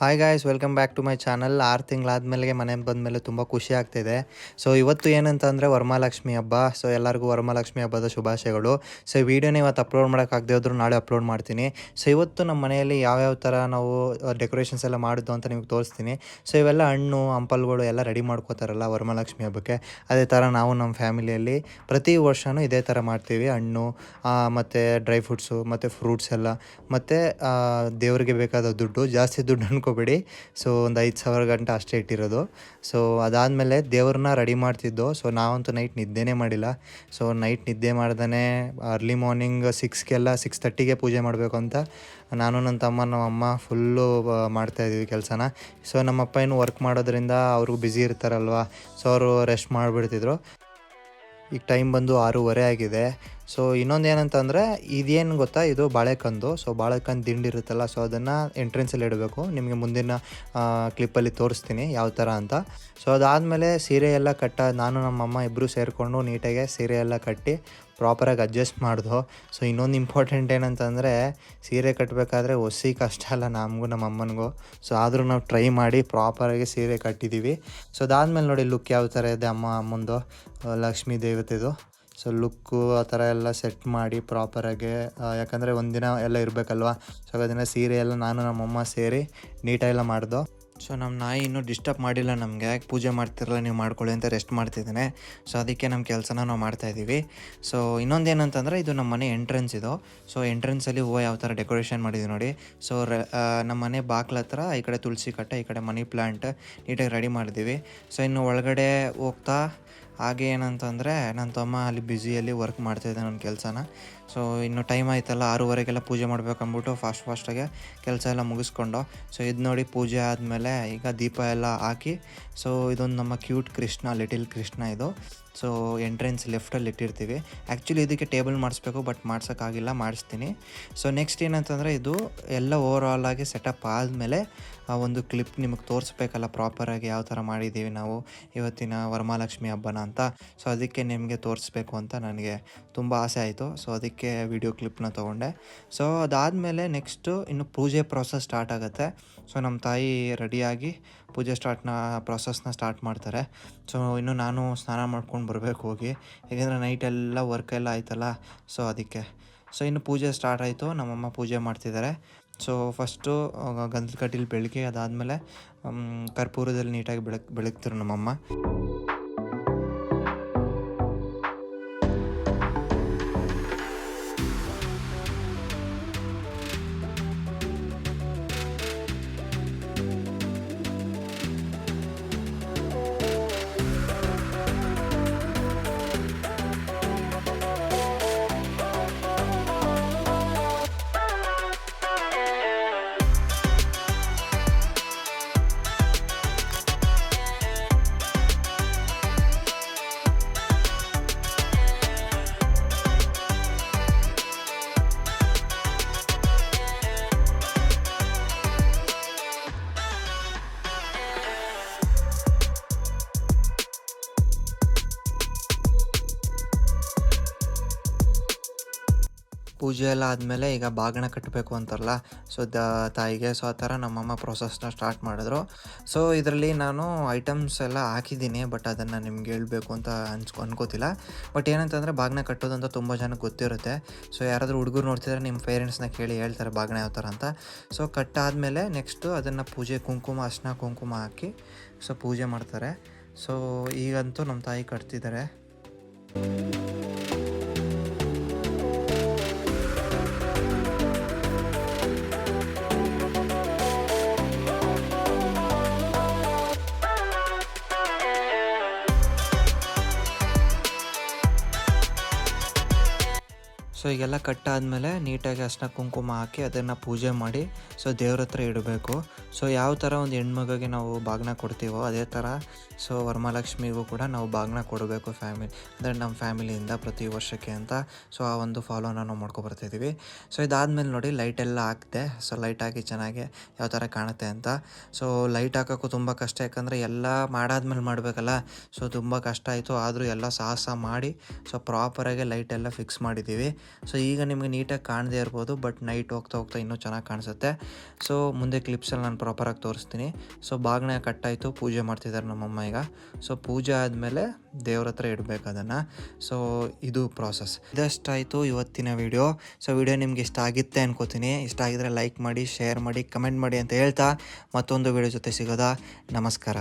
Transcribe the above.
Hi guys, welcome back to my channel. 6 ತಿಂಗಳಾದ್ಮೇಲೆ ಮನೆಗೆ ಬಂದಮೇಲೆ ತುಂಬ ಖುಷಿ ಆಗ್ತಿದೆ. ಸೊ ಇವತ್ತು ಏನಂತಂದರೆ ವರಮಹಾಲಕ್ಷ್ಮಿ ಹಬ್ಬ. ಸೊ ಎಲ್ಲರಿಗೂ ವರಮಹಾಲಕ್ಷ್ಮಿ ಹಬ್ಬದ ಶುಭಾಶಯಗಳು. ಸೊ ಈ ವಿಡಿಯೋನ ಇವತ್ತು ಅಪ್ಲೋಡ್ ಮಾಡೋಕ್ಕಾಗದೇ ಹೋದರೂ ನಾಳೆ ಅಪ್ಲೋಡ್ ಮಾಡ್ತೀನಿ. ಸೊ ಇವತ್ತು ನಮ್ಮ ಮನೆಯಲ್ಲಿ ಯಾವ್ಯಾವ ಥರ ನಾವು ಡೆಕೋರೇಷನ್ಸ್ ಎಲ್ಲ ಮಾಡಿದ್ದು ಅಂತ ನಿಮ್ಗೆ ತೋರಿಸ್ತೀನಿ. ಸೊ ಇವೆಲ್ಲ ಹಣ್ಣು ಹಂಪಲುಗಳು ಎಲ್ಲ ರೆಡಿ ಮಾಡ್ಕೋತಾರಲ್ಲ ವರಮಹಾಲಕ್ಷ್ಮಿ ಹಬ್ಬಕ್ಕೆ, ಅದೇ ಥರ ನಾವು ನಮ್ಮ ಫ್ಯಾಮಿಲಿಯಲ್ಲಿ ಪ್ರತಿ ವರ್ಷವೂ ಇದೇ ಥರ ಮಾಡ್ತೀವಿ. ಹಣ್ಣು ಮತ್ತು ಡ್ರೈ ಫ್ರೂಟ್ಸು ಮತ್ತು ಫ್ರೂಟ್ಸ್ ಎಲ್ಲ, ಮತ್ತು ದೇವರಿಗೆ ಬೇಕಾದ ದುಡ್ಡು, ಜಾಸ್ತಿ ದುಡ್ಡು ಅನ್ಕೋಬೇಡಿ. ಸೊ ಒಂದು 5,000 ಗಂಟೆ ಅಷ್ಟೇ ಇಟ್ಟಿರೋದು. ಸೊ ಅದಾದಮೇಲೆ ದೇವ್ರನ್ನ ರೆಡಿ ಮಾಡ್ತಿದ್ದೋ. ಸೊ ನಾವಂತೂ ನೈಟ್ ನಿದ್ದೆನೇ ಮಾಡಿಲ್ಲ. ಸೊ ನೈಟ್ ನಿದ್ದೆ ಮಾಡ್ದೇ ಅರ್ಲಿ ಮಾರ್ನಿಂಗ್ 6:30ಗೆ ಪೂಜೆ ಮಾಡಬೇಕು ಅಂತ ನಾನು ನನ್ನ ತಮ್ಮ ನಮ್ಮ ಅಮ್ಮ ಫುಲ್ಲು ಮಾಡ್ತಾಯಿದ್ವಿ ಕೆಲಸನ. ಸೊ ನಮ್ಮಪ್ಪ ಏನು ವರ್ಕ್ ಮಾಡೋದ್ರಿಂದ ಅವ್ರಿಗೂ ಬ್ಯುಸಿ ಇರ್ತಾರಲ್ವ, ಸೊ ಅವರು ರೆಸ್ಟ್ ಮಾಡಿಬಿಡ್ತಿದ್ರು. ಈಗ ಟೈಮ್ ಬಂದು 6:30 ಆಗಿದೆ. ಸೊ ಇನ್ನೊಂದು ಏನಂತಂದರೆ, ಇದೇನು ಗೊತ್ತಾ, ಇದು ಬಾಳೆಕಂದು. ಸೊ ಬಾಳೆಕಂದು ದಿಂಡು ಇರುತ್ತಲ್ಲ, ಸೊ ಅದನ್ನು ಎಂಟ್ರೆನ್ಸಲ್ಲಿ ಇಡಬೇಕು. ನಿಮಗೆ ಮುಂದಿನ ಕ್ಲಿಪ್ಪಲ್ಲಿ ತೋರಿಸ್ತೀನಿ ಯಾವ ಥರ ಅಂತ. ಸೊ ಅದಾದಮೇಲೆ ಸೀರೆ ಎಲ್ಲ ನಾನು ನಮ್ಮಮ್ಮ ಇಬ್ಬರು ಸೇರಿಕೊಂಡು ನೀಟಾಗೆ ಸೀರೆ ಎಲ್ಲ ಕಟ್ಟಿ ಪ್ರಾಪರಾಗಿ ಅಡ್ಜಸ್ಟ್ ಮಾಡ್ದು. ಸೊ ಇನ್ನೊಂದು ಇಂಪಾರ್ಟೆಂಟ್ ಏನಂತಂದರೆ, ಸೀರೆ ಕಟ್ಟಬೇಕಾದ್ರೆ ಒಸಿ ಕಷ್ಟ ಅಲ್ಲ ನಮಗೂ ನಮ್ಮ ಅಮ್ಮನಿಗೂ. ಸೊ ಆದರೂ ನಾವು ಟ್ರೈ ಮಾಡಿ ಪ್ರಾಪರಾಗಿ ಸೀರೆ ಕಟ್ಟಿದ್ದೀವಿ. ಸೊ ಅದಾದಮೇಲೆ ನೋಡಿ ಲುಕ್ ಯಾವ ಥರ ಇದೆ ಅಮ್ಮಂದು, ಲಕ್ಷ್ಮೀ ದೇವತೆದು. ಸೊ ಲುಕ್ಕು ಆ ಥರ ಎಲ್ಲ ಸೆಟ್ ಮಾಡಿ ಪ್ರಾಪರಾಗಿ, ಯಾಕಂದರೆ ಒಂದಿನ ಎಲ್ಲ ಇರಬೇಕಲ್ವ. ಸೊ ಅದನ್ನು ಸೀರೆ ಎಲ್ಲ ನಾನು ನಮ್ಮಮ್ಮ ಸೇರಿ ನೀಟಾಗೆಲ್ಲ ಮಾಡ್ದು. ಸೊ ನಮ್ಮ ನಾಯಿ ಇನ್ನೂ ಡಿಸ್ಟರ್ಬ್ ಮಾಡಿಲ್ಲ ನಮಗೆ, ಯಾಕೆ ಪೂಜೆ ಮಾಡ್ತಿರಲ್ಲ ನೀವು ಮಾಡ್ಕೊಳ್ಳಿ ಅಂತ ರೆಸ್ಟ್ ಮಾಡ್ತಿದ್ದಾನೆ. ಸೊ ಅದಕ್ಕೆ ನಮ್ಮ ಕೆಲಸನ ನಾವು ಮಾಡ್ತಾಯಿದ್ದೀವಿ. ಸೊ ಇನ್ನೊಂದು ಏನಂತಂದರೆ, ಇದು ನಮ್ಮ ಮನೆ ಎಂಟ್ರೆನ್ಸ್ ಇದು. ಸೊ ಎಂಟ್ರೆನ್ಸಲ್ಲಿ ಹೂವು ಯಾವ ಥರ ಡೆಕೋರೇಷನ್ ಮಾಡಿದ್ದೀವಿ ನೋಡಿ. ಸೊ ನಮ್ಮ ಮನೆ ಬಾಗ್ಲ ಹತ್ರ ಈ ಕಡೆ ತುಳಸಿ ಕಟ್ಟೆ, ಈ ಕಡೆ ಮನಿ ಪ್ಲ್ಯಾಂಟ್ ನೀಟಾಗಿ ರೆಡಿ ಮಾಡಿದ್ದೀವಿ. ಸೊ ಇನ್ನು ಒಳಗಡೆ ಹೋಗ್ತಾ ಹಾಗೆ ಏನಂತಂದರೆ, ನನ್ನ ತಮ್ಮ ಅಲ್ಲಿ ಬ್ಯುಸಿಯಲ್ಲಿ ವರ್ಕ್ ಮಾಡ್ತಾಯಿದ್ದೆ ನನ್ನ ಕೆಲಸನ. ಸೊ ಇನ್ನು ಟೈಮ್ ಆಯ್ತಲ್ಲ, 6:30ಗೆಲ್ಲ ಪೂಜೆ ಮಾಡಬೇಕಂದ್ಬಿಟ್ಟು ಫಾಸ್ಟಾಗೆ ಕೆಲಸ ಎಲ್ಲ ಮುಗಿಸ್ಕೊಂಡು. ಸೊ ಇದು ನೋಡಿ ಪೂಜೆ ಆದಮೇಲೆ ಈಗ ದೀಪ ಎಲ್ಲ ಹಾಕಿ. ಸೊ ಇದೊಂದು ನಮ್ಮ ಕ್ಯೂಟ್ ಕೃಷ್ಣ, ಲಿಟಿಲ್ ಕೃಷ್ಣ ಇದು. ಸೊ ಎಂಟ್ರೆನ್ಸ್ ಲೆಫ್ಟಲ್ಲಿ ಇಟ್ಟಿರ್ತೀವಿ. ಆ್ಯಕ್ಚುಲಿ ಇದಕ್ಕೆ ಟೇಬಲ್ ಮಾಡಿಸ್ಬೇಕು, ಬಟ್ ಮಾಡ್ಸೋಕ್ಕಾಗಿಲ್ಲ, ಮಾಡಿಸ್ತೀನಿ. ಸೊ ನೆಕ್ಸ್ಟ್ ಏನಂತಂದರೆ, ಇದು ಎಲ್ಲ ಓವರಾಲಾಗಿ ಸೆಟಪ್ ಆದಮೇಲೆ ಒಂದು ಕ್ಲಿಪ್ ನಿಮಗೆ ತೋರಿಸ್ಬೇಕಲ್ಲ ಪ್ರಾಪರಾಗಿ ಯಾವ ಥರ ಮಾಡಿದ್ದೀವಿ ನಾವು ಇವತ್ತಿನ ವರಮಹಾಲಕ್ಷ್ಮಿ ಹಬ್ಬನ ಅಂತ. ಸೊ ಅದಕ್ಕೆ ನಿಮಗೆ ತೋರಿಸ್ಬೇಕು ಅಂತ ನನಗೆ ತುಂಬ ಆಸೆ ಆಯಿತು. ಸೊ ಅದಕ್ಕೆ ವಿಡಿಯೋ ಕ್ಲಿಪ್ನ ತೊಗೊಂಡೆ. ಸೊ ಅದಾದಮೇಲೆ ನೆಕ್ಸ್ಟು ಇನ್ನು ಪೂಜೆ ಪ್ರಾಸೆಸ್ ಸ್ಟಾರ್ಟ್ ಆಗುತ್ತೆ. ಸೊ ನಮ್ಮ ತಾಯಿ ರೆಡಿಯಾಗಿ ಪೂಜೆ ಪ್ರಾಸೆಸ್ನ ಸ್ಟಾರ್ಟ್ ಮಾಡ್ತಾರೆ. ಸೊ ಇನ್ನು ನಾನು ಸ್ನಾನ ಮಾಡ್ಕೊಂಡು ಬರಬೇಕು ಹೋಗಿ, ಯಾಕೆಂದರೆ ನೈಟೆಲ್ಲ ವರ್ಕೆಲ್ಲ ಆಯ್ತಲ್ಲ. ಸೊ ಅದಕ್ಕೆ ಸೊ ಇನ್ನು ಪೂಜೆ ಸ್ಟಾರ್ಟ್ ಆಯಿತು. ನಮ್ಮಮ್ಮ ಪೂಜೆ ಮಾಡ್ತಿದ್ದಾರೆ. ಸೊ ಫಸ್ಟು ಗಂಧದ ಕಡ್ಡಿಲಿ ಬೆಳಗ್ಗೆ, ಅದಾದಮೇಲೆ ಕರ್ಪೂರದಲ್ಲಿ ನೀಟಾಗಿ ಬೆಳಗ್ತಿರು ನಮ್ಮಮ್ಮ. ಪೂಜೆ ಎಲ್ಲ ಆದಮೇಲೆ ಈಗ ಬಾಗಿಣ ಕಟ್ಟಬೇಕು ಅಂತಾರಲ್ಲ, ಸೊ ತಾಯಿಗೆ. ಸೊ ಆ ಥರ ನಮ್ಮಮ್ಮ ಪ್ರೊಸೆಸ್ನ ಸ್ಟಾರ್ಟ್ ಮಾಡಿದ್ರು. ಸೊ ಇದರಲ್ಲಿ ನಾನು ಐಟಮ್ಸ್ ಎಲ್ಲ ಹಾಕಿದ್ದೀನಿ, ಬಟ್ ಅದನ್ನು ನಿಮ್ಗೆ ಹೇಳಬೇಕು ಅಂತ ಅನ್ಕೋತಿಲ್ಲ. ಬಟ್ ಏನಂತಂದರೆ, ಬಾಗಿಣ ಕಟ್ಟೋದು ಅಂತ ತುಂಬ ಜನಕ್ಕೆ ಗೊತ್ತಿರುತ್ತೆ. ಸೊ ಯಾರಾದರೂ ಹುಡುಗರು ನೋಡ್ತಿದ್ರೆ ನಿಮ್ಮ ಪೇರೆಂಟ್ಸ್ನ ಕೇಳಿ ಹೇಳ್ತಾರೆ ಬಾಗಿಣ ಯಾವ ಥರ ಅಂತ. ಸೊ ಕಟ್ಟಾದಮೇಲೆ ನೆಕ್ಸ್ಟು ಅದನ್ನು ಪೂಜೆ ಅರ್ಶಿನ ಕುಂಕುಮ ಹಾಕಿ ಸೊ ಪೂಜೆ ಮಾಡ್ತಾರೆ. ಸೊ ಈಗಂತೂ ನಮ್ಮ ತಾಯಿ ಕಟ್ತಿದ್ದಾರೆ. ಸೊ ಈಗೆಲ್ಲ ಕಟ್ಟಾದಮೇಲೆ ನೀಟಾಗಿ ಅರ್ಶಿನ ಕುಂಕುಮ ಹಾಕಿ ಅದನ್ನು ಪೂಜೆ ಮಾಡಿ ಸೊ ದೇವ್ರ ಹತ್ರ ಇಡಬೇಕು. ಸೊ ಯಾವ ಥರ ಒಂದು ಹೆಣ್ಮಗಿಗೆ ನಾವು ಬಾಗಿನ ಕೊಡ್ತೀವೋ ಅದೇ ಥರ ಸೊ ವರಮಹಾಲಕ್ಷ್ಮಿಗೂ ಕೂಡ ನಾವು ಬಾಗಿನ ಕೊಡಬೇಕು ಅಂದರೆ ನಮ್ಮ ಫ್ಯಾಮಿಲಿಯಿಂದ ಪ್ರತಿ ವರ್ಷಕ್ಕೆ ಅಂತ. ಸೊ ಆ ಒಂದು ಫಾಲೋನ ನಾವು ಮಾಡ್ಕೊಬರ್ತಿದ್ದೀವಿ. ಸೊ ಇದಾದಮೇಲೆ ನೋಡಿ ಲೈಟೆಲ್ಲ ಹಾಕಿದೆ. ಸೊ ಲೈಟ್ ಹಾಕಿ ಚೆನ್ನಾಗಿ ಯಾವ ಥರ ಕಾಣುತ್ತೆ ಅಂತ. ಸೊ ಲೈಟ್ ಹಾಕೋಕ್ಕೂ ತುಂಬ ಕಷ್ಟ, ಯಾಕಂದರೆ ಎಲ್ಲ ಮಾಡಾದ್ಮೇಲೆ ಮಾಡಬೇಕಲ್ಲ. ಸೊ ತುಂಬ ಕಷ್ಟ ಆಯಿತು, ಆದರೂ ಎಲ್ಲ ಸಾಹಸ ಮಾಡಿ ಸೊ ಪ್ರಾಪರಾಗಿ ಲೈಟೆಲ್ಲ ಫಿಕ್ಸ್ ಮಾಡಿದ್ದೀವಿ. ಸೊ ಈಗ ನಿಮಗೆ ನೀಟಾಗಿ ಕಾಣದೇ ಇರ್ಬೋದು, ಬಟ್ ನೈಟ್ ಹೋಗ್ತಾ ಹೋಗ್ತಾ ಇನ್ನೂ ಚೆನ್ನಾಗಿ ಕಾಣಿಸುತ್ತೆ. ಸೊ ಮುಂದೆ ಕ್ಲಿಪ್ಸಲ್ಲಿ ನಾನು ಪ್ರಾಪರಾಗಿ ತೋರಿಸ್ತೀನಿ. ಸೊ ಬಾಗಿಣ ಕಟ್ಟಾಯಿತು, ಪೂಜೆ ಮಾಡ್ತಿದ್ದಾರೆ ನಮ್ಮಮ್ಮ ಈಗ. ಸೊ ಪೂಜೆ ಆದಮೇಲೆ ದೇವ್ರ ಹತ್ರ ಇಡಬೇಕು ಅದನ್ನು. ಸೊ ಇದು ಪ್ರಾಸೆಸ್. ಇದಷ್ಟಾಯಿತು ಇವತ್ತಿನ ವಿಡಿಯೋ. ಸೊ ವಿಡಿಯೋ ನಿಮ್ಗೆ ಇಷ್ಟ ಆಗಿತ್ತೆ ಅನ್ಕೋತೀನಿ. ಇಷ್ಟ ಆಗಿದ್ರೆ ಲೈಕ್ ಮಾಡಿ, ಶೇರ್ ಮಾಡಿ, ಕಮೆಂಟ್ ಮಾಡಿ ಅಂತ ಹೇಳ್ತಾ ಮತ್ತೊಂದು ವಿಡಿಯೋ ಜೊತೆ ಸಿಗೋದಾ. ನಮಸ್ಕಾರ.